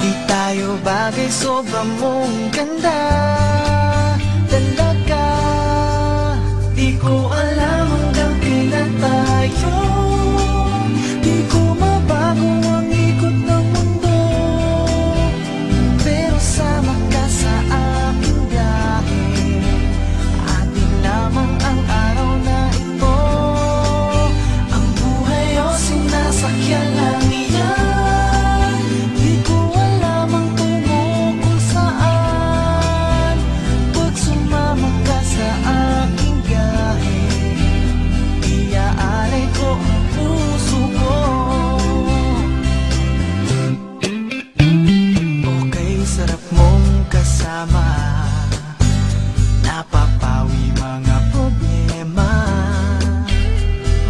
Di tayo bagay, sobra mong ganda talaga. Di ko alam hanggang kailan tayo, di ko mabago ang ikot ng mundo, pero sama ka sa aking biyahe. Atin lamang ang araw na ito, ang buhay o sinasakyan lang iyan. Di ko alam ang tungo kung saan, pag sumama ka sa aking biyahe, iaalay ko ang puso ko. Okay, sarap mong kasama, napapawi mga problema.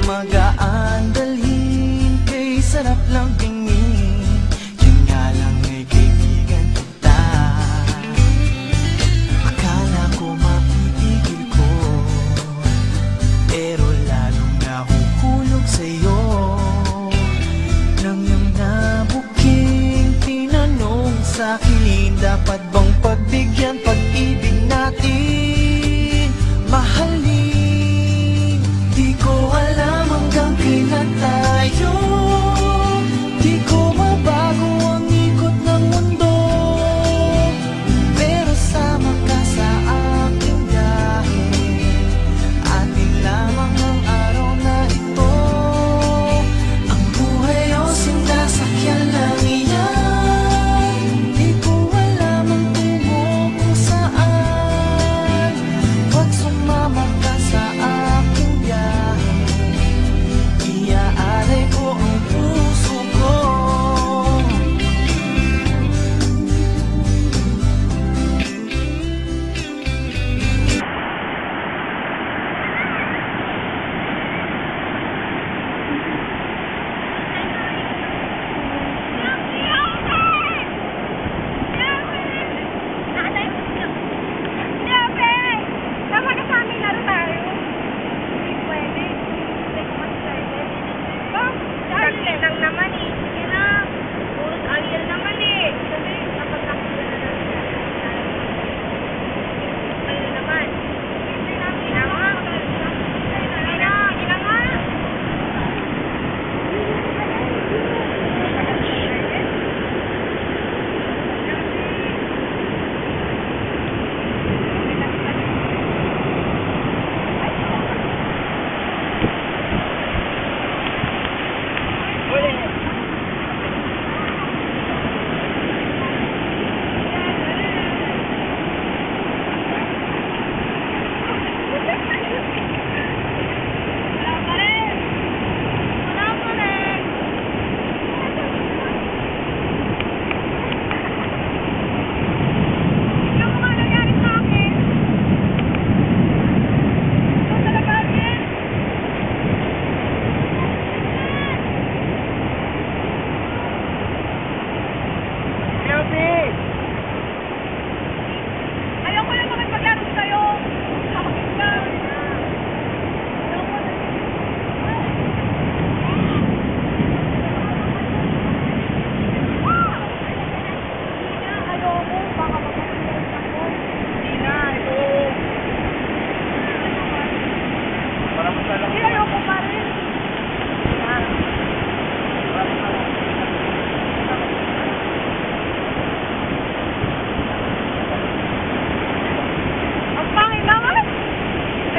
Magaan dalhin, kay sarap lang tingin, yun nga lang ay kaibigan kita. Akala ko mapipigil ko, pero lalong nahuhulog sa'yo. Nang yung nabuking tinanong sa'kin, dapat bang pagbigyan pag-ibig natin, mahalin? Di ko alam hanggang kailan tayo, di ko mabago ang ikot ng mundo, pero sama ka sa aking biyahe. Atin lamang ang araw na ito, ang buhay o sinasakyan lang iyan. Di ko alam ang tungo kung saan, pag sumama ka sa aking biyahe, iaalay ko ang puso ko.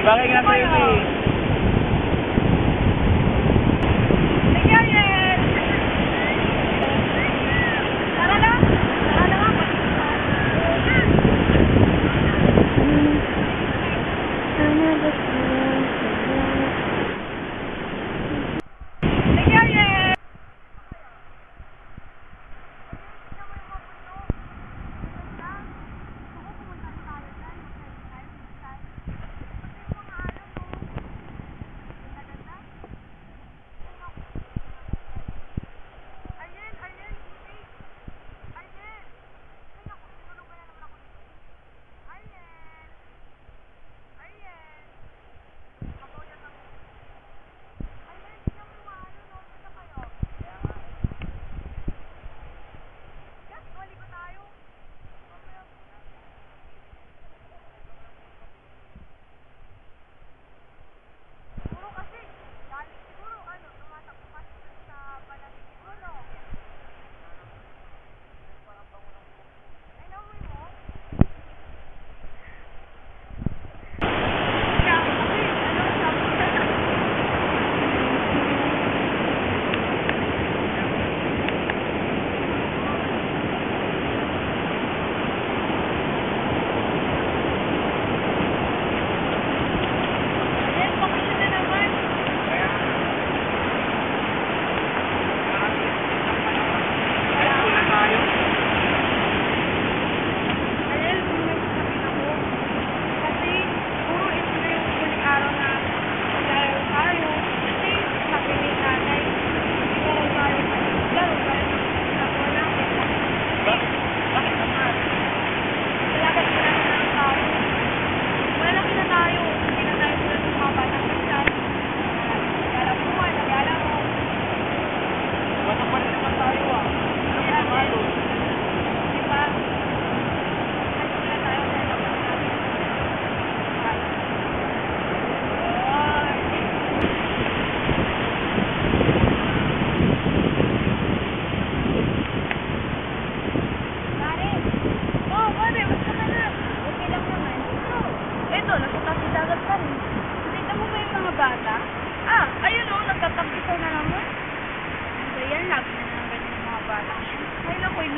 Bagay nga sa'yo eh.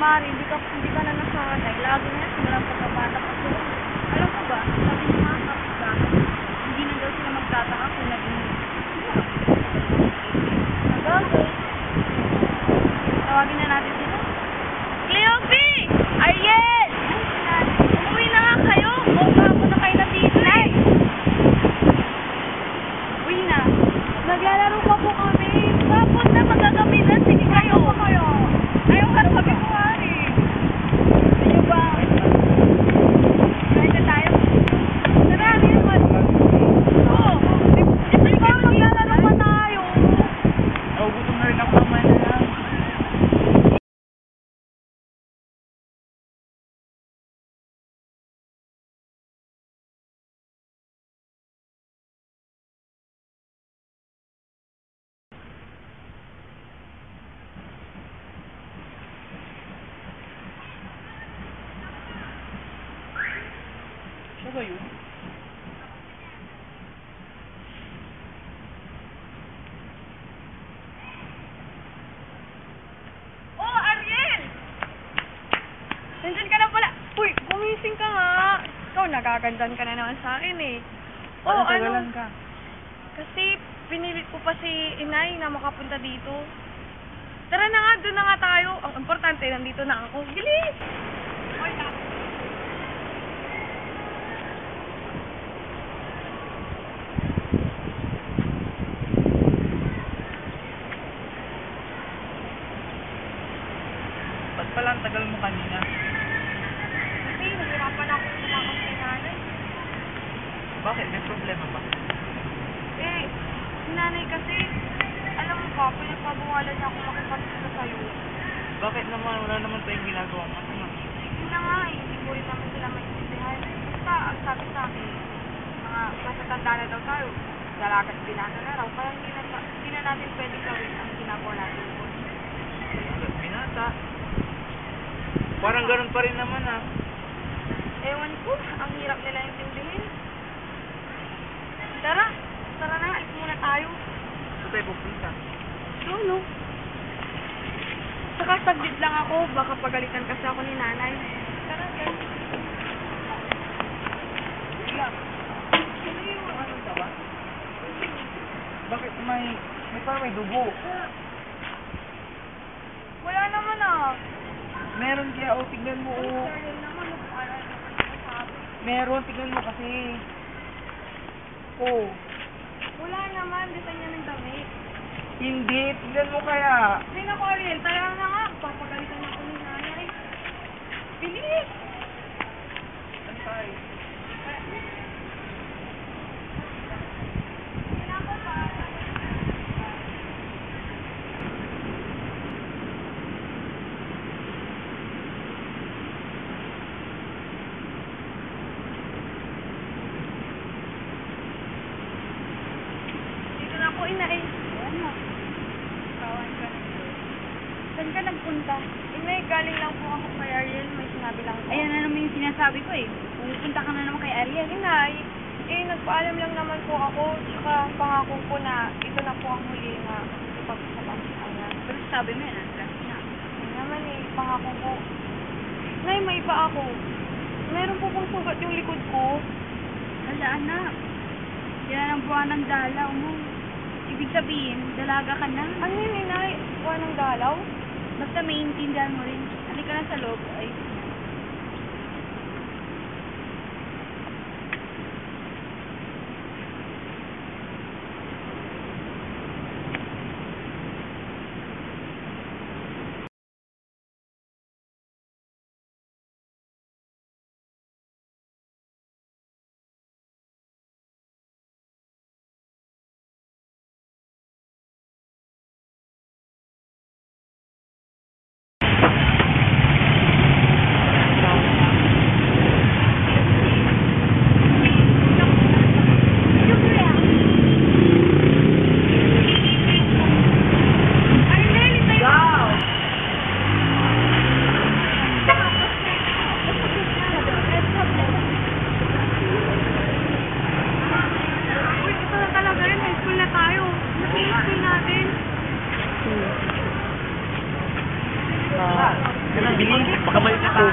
Mari, hindi ka na nasanay. Lagi na simulang pagkabata pa sila. Alam mo ba, sabi ng mga kapitbahay, hindi na daw sila magtataka kung naging nagagay. Tawagin na natin sila. Cleopi! Ariel! Umuwi na nga kayo! Huwag na kayo natitid! Uwi na. Naglalaro pa po kami. Tapos na magagabi na. Sige kayo. Ayaw ka sabi ko nga eh. Sige ba? Kahit na tayo. Tara, naman. Oo. Ikaw maglalaro pa tayo. Nagugutom na rin ako naman na. Siya ba yun? Oh, Ariel! Nandyan ka na pala. Uy, gumising ka nga. Ikaw, nagagandan ka na naman sa akin eh. Parang tagalan ka. Kasi pinilit ko pa si inay na makapunta dito. Tara na nga, doon na nga tayo. Ang importante, nandito na ako. Bilis! Oy, Ba't pala ang tagal mo kanina? Kasi nahirapan ako sumakot kay nanay. Bakit? May problema ba? Eh, si nanay kasi, alam mo ba, pinagpabawalan niya ako makipagkita sa'yo. Bakit naman? Wala naman tayong ginagawa masama. Yun na nga eh, hindi ko rin naman sila maintindihan. Basta, ang sabi sa akin, mga matatanda na daw tayo, dalagat binata na raw, kaya hindi na natin pwedeng gawin ang ginagawa natin po. Binata. Parang ganun pa rin naman ah. Ewan ko, ang hirap nila intindihin. Tara na, alis muna tayo. Saan tayo pupunta? No. Saka saglit lang ako, baka pagalitan kasi ako ni nanay. Tara, guys. Wala. Ano yung ano ka ba? Bakit may parang may dugo? Wala naman ah. Meron kaya, oh, tignan mo, oh. Ariel naman, nag-aaral naman ako sabi. Meron, tignan mo kasi. Oh. Wala naman, design niya ng damit. Hindi, tignan mo kaya. Ay naku, Ariel, tara na nga. Papagalitan ako ni nanay. Bilis! Antay. Dito na ako, inay. Ano? Kawan ka na. Saan ka nagpunta? Inay, galing lang po ako kay Ariel. May sinabi lang po. Ayan na naman yung sinasabi ko eh. Pupunta ka na naman kay Ariel. Inay, nagpaalam lang naman po ako. Tsaka pangako po na ito na po ang huli na ipagsasabi sa kanya. Pero sabi mo yan, last na. Ay naman pangako po. Nay, may iba ako. Meron po pong sugat yung likod ko. Hala anak. Yan ang buwan ng dalaw mo. Ibig sabihin, dalaga ka na. Ano yun, inay? Buwan ng dalaw? Basta maintindihan mo rin. Halika na sa loob. Ay, Baka may ito.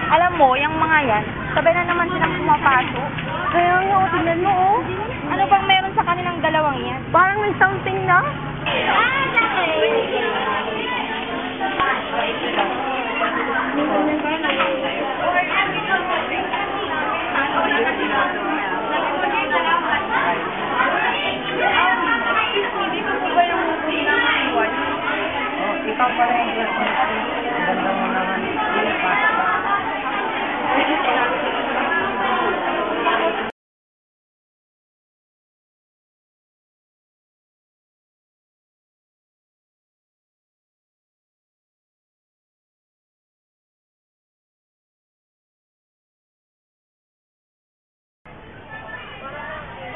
Alam mo, yung mga yan, sabay na naman silang pumapasok. Kaya nga, tingnan mo, oh. Ano bang meron sa kanilang dalawang yan? Parang may something na. Ikaw pala yung classmate ko. Ganda mo naman.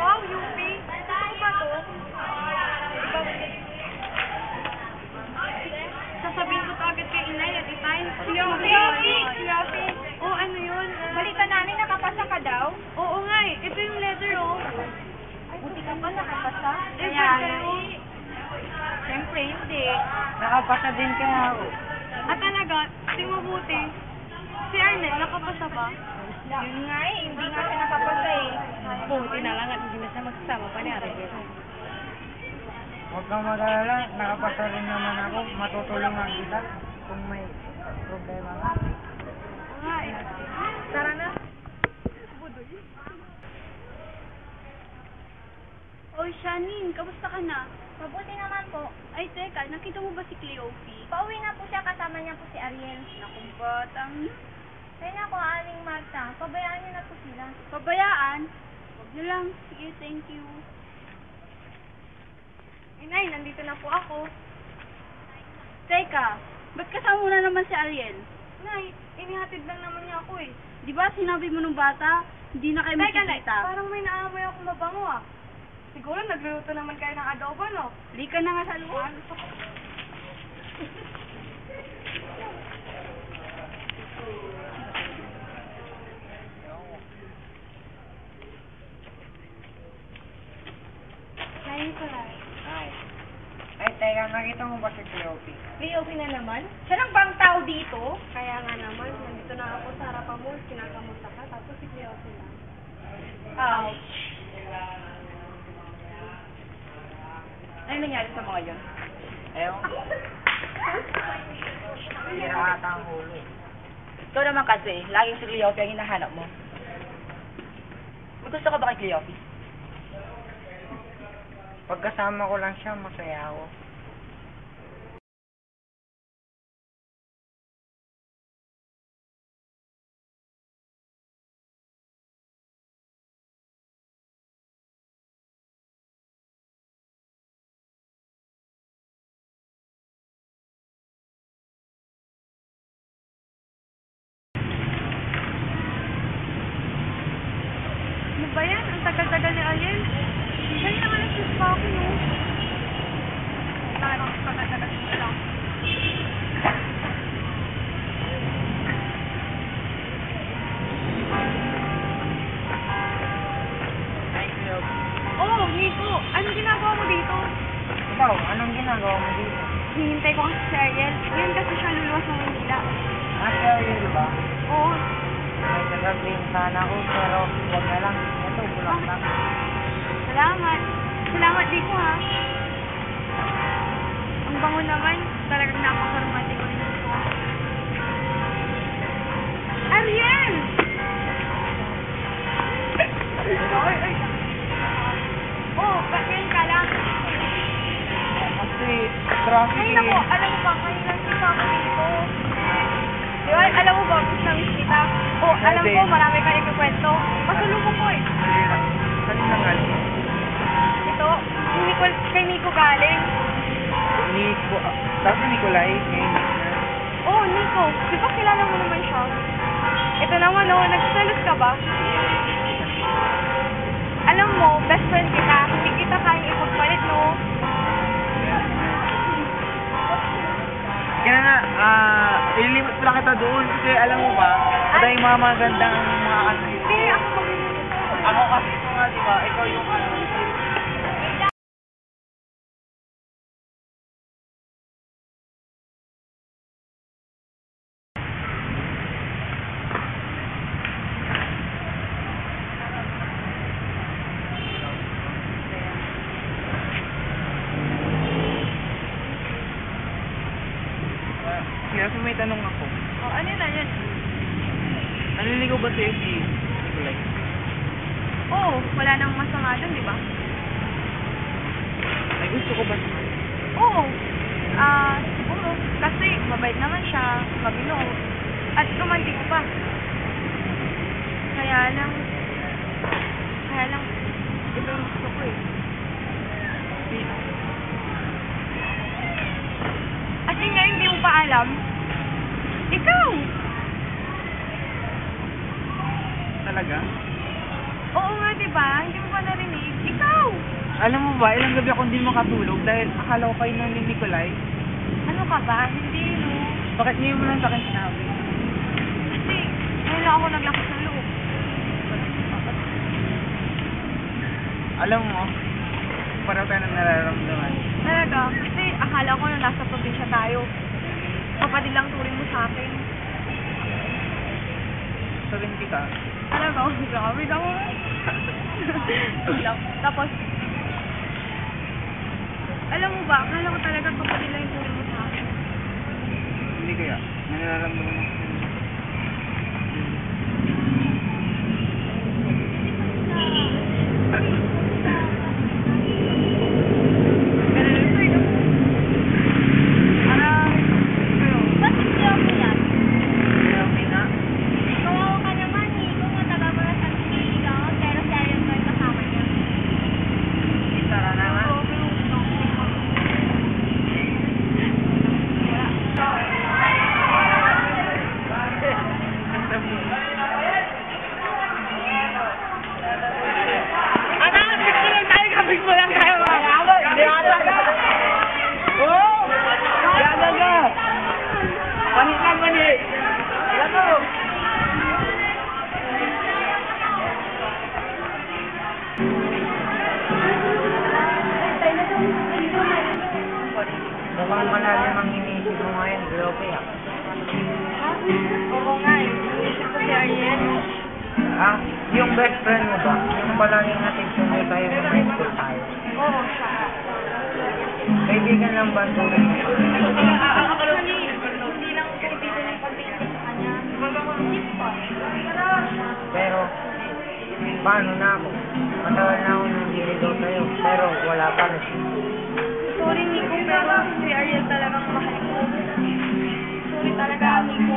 Wow, Yupi. Ano ba to? Sasabihin ko to agad kay Inay at Itay. Yupi! Oh, ano yun? Balita namin nakapasa ka daw? Oo nga eh. Ito yung letter, oh. Ay, buti ka pa nakapasa? Kaya Siyempre, hindi. Nakapasa din kaya ako. At talaga, tingnan mabuti. Si Arnel, nakapasa ba? Yun nga eh, hindi nga siya nakapasa eh. Buti na lang at hindi na siya magsasama pa ni Arabel. Huwag kang mag-alala. Nakapasa rin naman ako. Matutulungan kita kung may problema ka. Nga eh. Tara na. Oy, Shanin, kamusta ka na? Mabuti naman po. Ay, teka, nakita mo ba si Cleophie? Pauwi na po siya, kasama niya po si Ariel. Naku, batang. Kaya na ako, Aling Marta. Pabayaan niyo na po sila. Pabayaan? Huwag niyo lang. Sige, thank you. Inay, nandito na po ako. Teka, ba't kasama mo na naman si Ariel? Inay, inihatid lang naman niya ako eh. Di ba sinabi mo nung bata, hindi na kayo Teka, Nay, magkikita? parang may naamoy ako mabango ah. Siguro nagluluto naman kayo ng adobo, no? Lika na nga sa loob. Nay, pala. Ay, teka, nakita mo ba si Cleophie? Cleophie na naman? Siya lang bang tao dito? Kaya nga naman, nandito na ako sa harapan mo, kinakamusta ka, tapos si Cleophie lang. Ouch. Ano nangyari sa mga yun? Ewan ko. Sira ata ang ulo. Ikaw naman kasi, laging si Cleophie ang hinahanap mo. May gusto ka ba kay Cleophie? Pagkasama ko lang siya, masaya ako. Ano ba yan? Ang tagal-tagal ni Ariel. Dali naman ang sis pa ako, no? Parang tagal-tagal ko lang. Ay, Cleophie. Oh, Nico! Anong ginagawa mo dito? Ikaw, anong ginagawa mo dito? Hinihintay ko kasi si Ariel. Ngayon kasi siya luluwas ng Manila. Ah, si Ariel ba? Oo. May sasabihin sana ako, pero huwag na lang. Ito, bulaklak. Salamat. Salamat, Nico, ha? Ang bango naman. Talagang napaka-romantic ko rin ito. Ariel! Ay! Oh, ba't ngayon ka lang? Kasi, traffic Ay, naku, alam mo ba, ngayon lang si Papa dito. Di ba, alam mo ba, miss na miss kita. Oh, alam ko, marami ka rin kwento. Pasulubong ko eh. Saan na nga? Ito, kay Nico galing. Nico, tapos Nicolay, ngayon na. Oh, Nico, di ba kilala mo naman siya? Ito naman, oh, nagsasalot ka ba? Alam mo, best friend kita, hindi kita kayang ipagpalit, no? Kaya nga, ililimit ko lang kita doon kasi alam mo ba, ito yung mga magandang mga ano yun. Hindi, ako magluluto. Ako kasi nga, di ba, ikaw yung ano, ba sa'yo si Nicolay? Oo, wala nang masama dun, di ba? May gusto ko ba naman? Oo. Siguro. Kasi mabait naman siya, mabino, at romantiko pa. Kaya lang, ito yung gusto ko eh. Sino? At yun nga, hindi mo pa alam. Ikaw! Talaga? Oo nga, di ba? Hindi mo pa narinig. Ikaw! Alam mo ba, ilang gabi ako hindi makatulog dahil akala ko kayo na ni Nicolay. Ano ka ba? Hindi, no? Bakit ngayon mo lang sa akin sinabi? Kasi, ngayon lang ako naglakas ng loob. Alam mo, pareho tayo ng nararamdaman. Talaga, kasi akala ko na nasa probinsya tayo. Kapatid lang turing mo sa akin. Sabihin kita, Talaga, grabe naman. Lang. Tapos, alam mo ba, akala ko talaga kapatid lang yung turing mo sa akin. hindi kaya, nararamdaman ako. Pero ito yun. Parang, Ba't hindi ako yan? Okay na? Kawawa ka naman eh. Kung matagal mo na sa nililigawan, pero seryoso mo yung kasama niya. Tara na nga. big mo lang tayo mga ako. Hindi ako talaga. Oo! Yaga ka! Manit lang, manit. Alam mo. Mukhang malalim ang iniisip mo ngayon, Lope ah. Oo nga eh. Inisip ko si Ariel. Ah, yung best friend mo ba? Yung palaging natin sumay tayo ng high school tayo. Oo, siya. Kaibigan lang ba ito rin? Actually, hindi lang kaibigan yung pag-ibig sa kanya. Hindi pa. Pero, paano na ako? Matagal na ako nandiligaw sa'yo, pero wala pa rin. Sorry, Nico, pero si Ariel talagang mahal ko. Sorry talaga, Nico.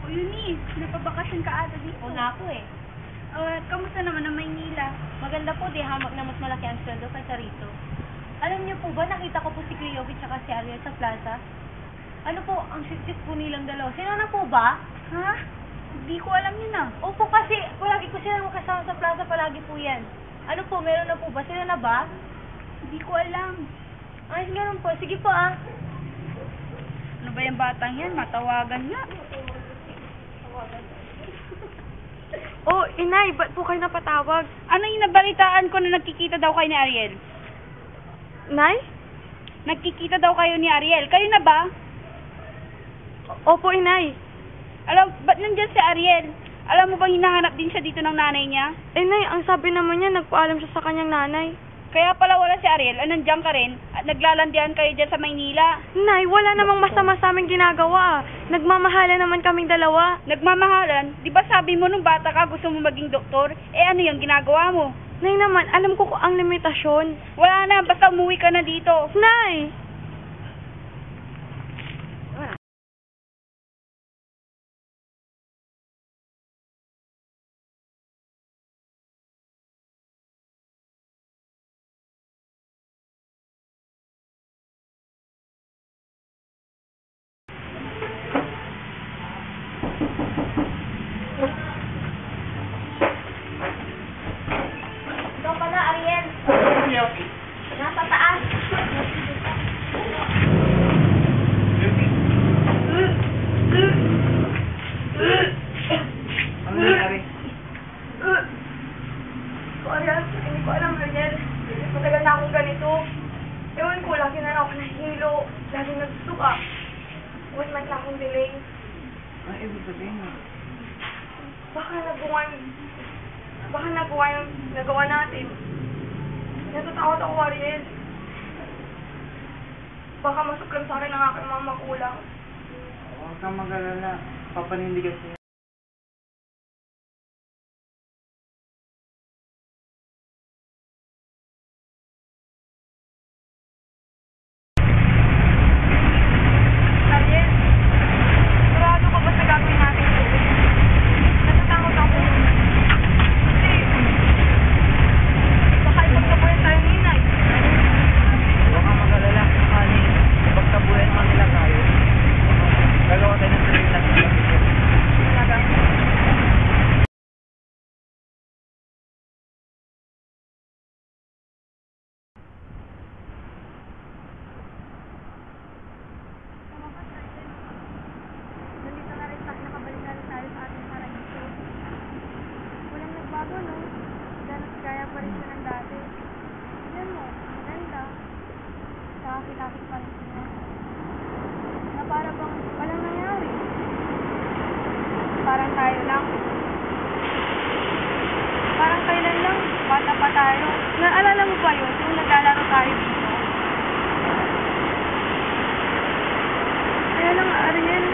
O Eunice, napabakasyon ka ata dito. Oo nga po eh. Kamusta naman ang Maynila? Maganda po, di hamak na mas malaki ang sweldo kaysa rito. Alam niyo po ba, nakita ko po si Kuyovic at si Ariel sa plaza. Ano po, ang sweet po nilang dalawa. Sino na po ba? Ha? Hindi ko alam yun ah. Opo, kasi palagi ko silang makasama sa plaza, palagi po yan. Ano po, meron na po ba? Sila na ba? Hindi ko alam. Ay, meron po. Sige po ah. Ano ba yung batang yan? Matawagan nga. Oh, inay, ba't po kayo napatawag? Ano yung nabalitaan ko na nagkikita daw kayo ni Ariel? Nay? Nagkikita daw kayo ni Ariel. Kayo na ba? Opo, inay. Alam, ba't nandyan si Ariel? Alam mo bang hinahanap din siya dito ng nanay niya? Nay, ang sabi naman niya, nagpaalam siya sa kanyang nanay. Kaya pala wala si Ariel, nandiyan ka rin at naglalandian kayo dyan sa Maynila. Nay, wala namang masama sa aming ginagawa. Nagmamahalan naman kaming dalawa. Nagmamahalan? Di ba sabi mo nung bata ka gusto mo maging doktor? Eh ano yung ginagawa mo? Nay naman, alam ko ang limitasyon. Wala na, basta umuwi ka na dito. Nay! Ikaw pala, Ariel. Nasa taas. Ano nangyari? Ariel, hindi ko alam, Ariel. Matagal na akong ganito. Ewan ko, lagi na ako nahihilo. Lagi nagsuka. Huwag man lang akong delay. Ano ibig sabihin mo? Baka nagawa yung nagawa natin. Natatakot ako, Ariel. Baka masuklam sa akin ang aking mga magulang. Huwag kang mag-alala. Papanindigan siya. Ariel, sigurado ka ba sa gagawin natin ito? Natatakot ako. Kasi, baka ipagtabuyan tayo ni Inay. Huwag kang mag-alala. Sakali, ipagtabuyan naman nila tayo. Gagawa tayo ng sarili natin. Talaga. Nandito na rin tayo, nakabalik na rin tayo sa ating paraiso. Walang nagbago, no? Ganun kaya pa rin siya ng dati. Tignan mo, maganda. Nakakilapit pa rin siya. Na para bang walang nangyari. Parang tayo lang. Parang kailan lang, bata pa tayo. Naalala mo ba yun? Yung naglalaro tayo dito? Kaya lang, Ariel.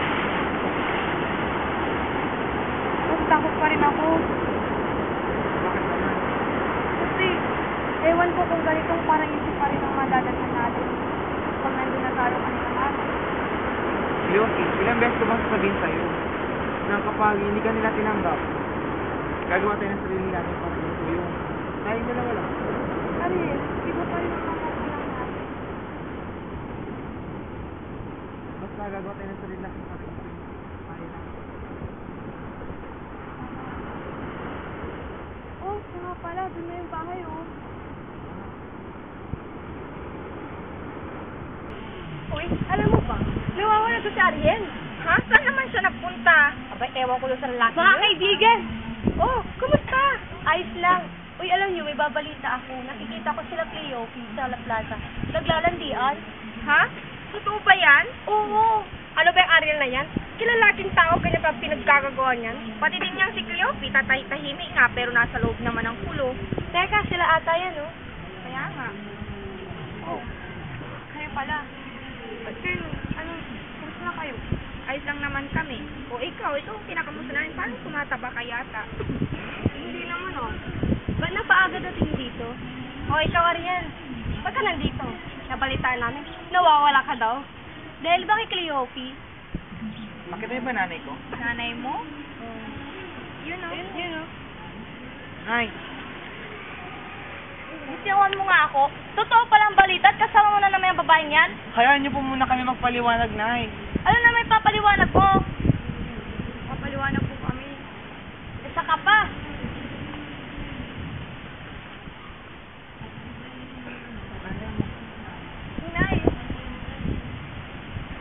Takot pa rin ako. Bakit naman? Kasi, ewan ko kung ganitong parang isip pa rin ang madadaghan natin. Pag nandun na tayo kanilang araw. Yosi, ilang beses ko bang sasabihin sa'yo na kapag hindi ka nila tinanggap, gagawa tayo ng sarili natin para dito yung tayong dalawa lang. Ariel, iba pa rin ang mga kulang natin. Basta gagawa tayo ng sarili natin para dito yung tayo lang. Oh, siya nga pala. Doon na yung bahay, oh. Uy, alam mo ba? Nawawala to si Ariel. Ha? Saan naman siya nagpunta? Abay, ewan ko doon sa lalaki. Mga kaibigan! Oh, kumusta? Ayos lang. Uy, alam niyo, may babalita ako. Nakikita ko sila Cleo sa La Plaza. Naglalandian. Ha? Totoo ba yan? Oo. Ano ba yung Ariel na yan? Kilalaking tao, ganyan pa pinagkagagawa niyan. Pati din niyang si Cleopi, tahimik nga, pero nasa loob naman ng kulo. Teka, sila ata yan, oh. Kaya nga. Oh, kayo pala. Kayo, kumusta na kayo? Ayos lang naman kami. O ikaw kinakamusta namin. Parang tumataba ka yata. Hindi naman, oh. Ba't napaaga dating dito? O, ikaw, Ariel. Ba't ka nandito? Nabalitaan namin. Nawawala ka daw. Dahil ba kay Cleopi? Makita niyo ba nanay ko? Nanay mo? Yun, oh. Yun, oh. Nay, Bitiwan mo nga ako. Totoo palang balita at kasama mo na naman yung babaeng yan? hayaan niyo po muna kami magpaliwanag, Nay. Ano na may papaliwanag mo? Papaliwanag po kami. Isa ka pa. Inay!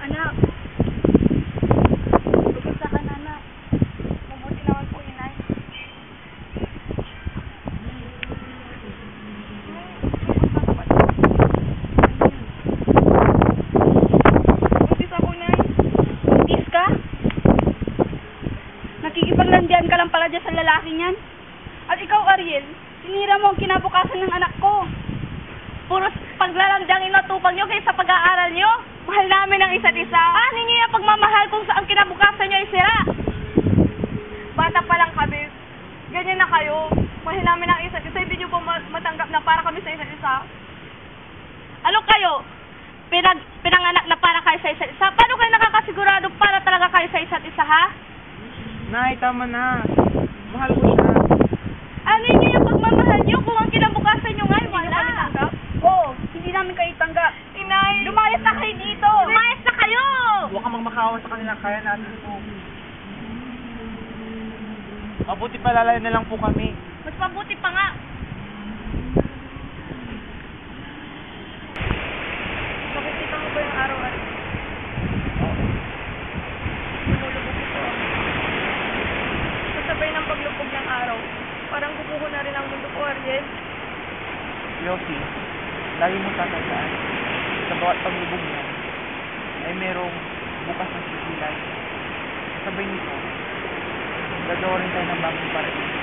Anak! Kumusta ka na, anak? Mabuti naman po, Inay. Buntis ako, Inay. Buntis ka? Nakikipaglandian ka lang pala dyan sa lalaking yan. At ikaw, Ariel, sinira mo ang kinabukasan ng anak ko. Puro paglalandiang inatupag nyo kaysa pag-aaral nyo. Mahal namin ang isa't isa. Ah, ninyo yung pagmamahal kung saan kinabukasan nyo ay sira. Bata pa lang kami. Ganyan na kayo. Mahal namin ang isa't isa. Hindi nyo ba matanggap na para kami sa isa't isa? Ano kayo? Pinanganak na para kayo sa isa't isa? Paano kayo nakakasigurado para talaga kayo sa isa't isa, ha? Nay, tama na. Mahal ko siya. Ano ninyo yung pagmamahal nyo kung ang kinabukasan nyo ngayon wala? Oo, hindi namin kayo tanggap. Inay! Lumayas na kayo dito! Lumayas na kayo! Huwag ka magmakawa sa kanila. Kaya natin po. Mabuti palalayo na lang po kami. Mas mabuti pa nga. Nakikita mo ba yung araw-araw? Lumulubog ito. Kasabay ng paglubog ng araw, parang guguho na rin ang mundo ko, Ariel. Yosi, lagi mo tatandaan. Sa bawat paglubog niya, ay merong bukas ng sisilay. Sabay nito, gagawa rin tayo ng bagong paraiso.